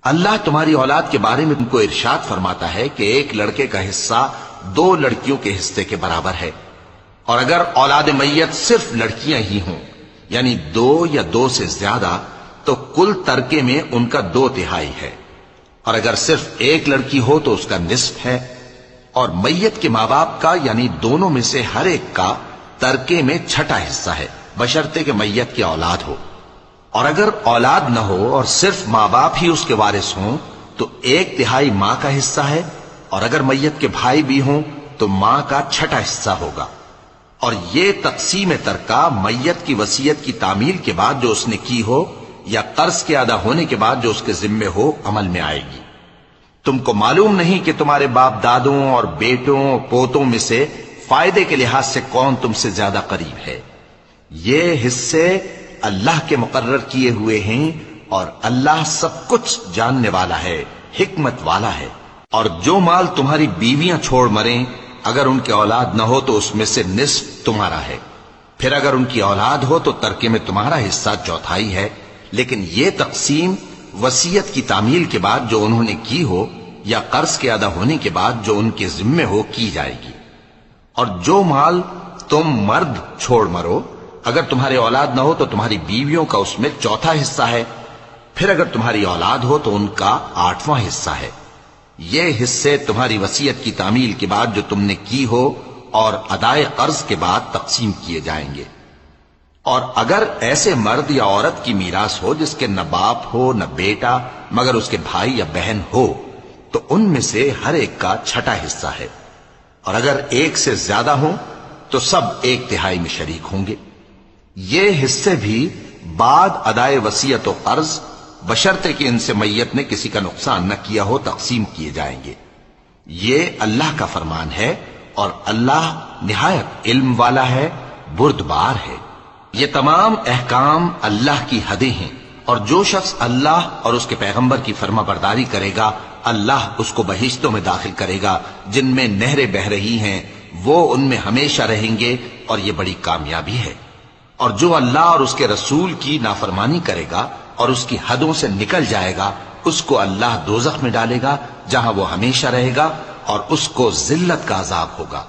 اللہ تمہاری اولاد کے بارے میں تم کو ارشاد فرماتا ہے کہ ایک لڑکے کا حصہ 2 لڑکیوں کے حصے کے برابر ہے، اور اگر اولاد میت صرف لڑکیاں ہی ہوں یعنی 2 یا 2 سے زیادہ تو کل ترکے میں ان کا 2/3 ہے، اور اگر صرف ایک لڑکی ہو تو اس کا نصف ہے، اور میت کے ماں باپ کا یعنی دونوں میں سے ہر ایک کا ترکے میں 6واں حصہ ہے، بشرطے کہ میت کی اولاد ہو، اور اگر اولاد نہ ہو اور صرف ماں باپ ہی اس کے وارث ہوں تو 1/3 ماں کا حصہ ہے، اور اگر میت کے بھائی بھی ہوں تو ماں کا 6واں حصہ ہوگا۔ اور یہ تقسیم ترکہ میت کی وصیت کی تعمیل کے بعد جو اس نے کی ہو یا قرض کے ادا ہونے کے بعد جو اس کے ذمے ہو عمل میں آئے گی۔ تم کو معلوم نہیں کہ تمہارے باپ دادوں اور بیٹوں اور پوتوں میں سے فائدے کے لحاظ سے کون تم سے زیادہ قریب ہے۔ یہ حصے اللہ کے مقرر کیے ہوئے ہیں، اور اللہ سب کچھ جاننے والا ہے، حکمت والا ہے۔ اور جو مال تمہاری بیویاں چھوڑ مریں اگر ان کی اولاد نہ ہو تو اس میں سے نصف تمہارا ہے، پھر اگر ان کی اولاد ہو تو ترکے میں تمہارا حصہ 1/4 ہے، لیکن یہ تقسیم وصیت کی تعمیل کے بعد جو انہوں نے کی ہو یا قرض کے ادا ہونے کے بعد جو ان کے ذمے ہو کی جائے گی۔ اور جو مال تم مرد چھوڑ مرو اگر تمہاری اولاد نہ ہو تو تمہاری بیویوں کا اس میں 1/4 حصہ ہے، پھر اگر تمہاری اولاد ہو تو ان کا 8واں حصہ ہے۔ یہ حصے تمہاری وصیت کی تعمیل کے بعد جو تم نے کی ہو اور ادائے قرض کے بعد تقسیم کیے جائیں گے۔ اور اگر ایسے مرد یا عورت کی میراث ہو جس کے نہ باپ ہو نہ بیٹا مگر اس کے بھائی یا بہن ہو تو ان میں سے ہر ایک کا 6واں حصہ ہے، اور اگر ایک سے زیادہ ہوں تو سب 1/3 میں شریک ہوں گے۔ یہ حصے بھی بعد ادائے وصیت و قرض بشرطے کہ ان سے میت نے کسی کا نقصان نہ کیا ہو تقسیم کیے جائیں گے۔ یہ اللہ کا فرمان ہے، اور اللہ نہایت علم والا ہے، بردبار ہے۔ یہ تمام احکام اللہ کی حدیں ہیں، اور جو شخص اللہ اور اس کے پیغمبر کی فرما برداری کرے گا اللہ اس کو بہشتوں میں داخل کرے گا جن میں نہریں بہ رہی ہیں، وہ ان میں ہمیشہ رہیں گے، اور یہ بڑی کامیابی ہے۔ اور جو اللہ اور اس کے رسول کی نافرمانی کرے گا اور اس کی حدوں سے نکل جائے گا اس کو اللہ دوزخ میں ڈالے گا جہاں وہ ہمیشہ رہے گا، اور اس کو ذلت کا عذاب ہوگا۔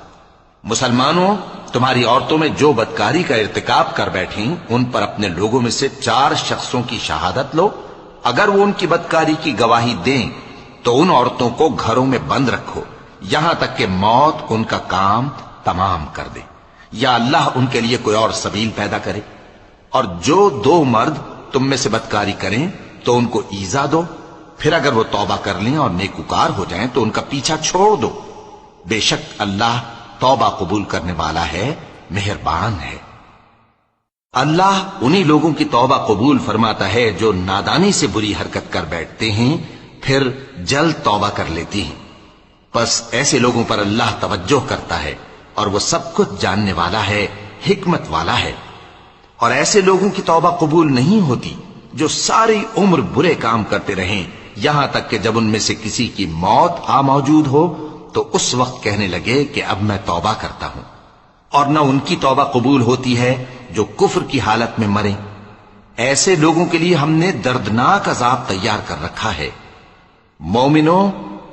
مسلمانوں، تمہاری عورتوں میں جو بدکاری کا ارتکاب کر بیٹھیں ان پر اپنے لوگوں میں سے 4 شخصوں کی شہادت لو۔ اگر وہ ان کی بدکاری کی گواہی دیں تو ان عورتوں کو گھروں میں بند رکھو یہاں تک کہ موت ان کا کام تمام کر دے، یا اللہ ان کے لیے کوئی اور سبیل پیدا کرے۔ اور جو 2 مرد تم میں سے بدکاری کریں تو ان کو ایذا دو، پھر اگر وہ توبہ کر لیں اور نیکوکار ہو جائیں تو ان کا پیچھا چھوڑ دو، بے شک اللہ توبہ قبول کرنے والا ہے، مہربان ہے۔ اللہ انہی لوگوں کی توبہ قبول فرماتا ہے جو نادانی سے بری حرکت کر بیٹھتے ہیں پھر جلد توبہ کر لیتی ہیں، بس ایسے لوگوں پر اللہ توجہ کرتا ہے، اور وہ سب کچھ جاننے والا ہے، حکمت والا ہے۔ اور ایسے لوگوں کی توبہ قبول نہیں ہوتی جو ساری عمر برے کام کرتے رہیں یہاں تک کہ جب ان میں سے کسی کی موت آ موجود ہو تو اس وقت کہنے لگے کہ اب میں توبہ کرتا ہوں۔ اور نہ ان کی توبہ قبول ہوتی ہے جو کفر کی حالت میں مریں۔ ایسے لوگوں کے لیے ہم نے دردناک عذاب تیار کر رکھا ہے۔ مومنوں،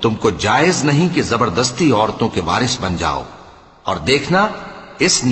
تم کو جائز نہیں کہ زبردستی عورتوں کے وارث بن جاؤ، اور دیکھنا اس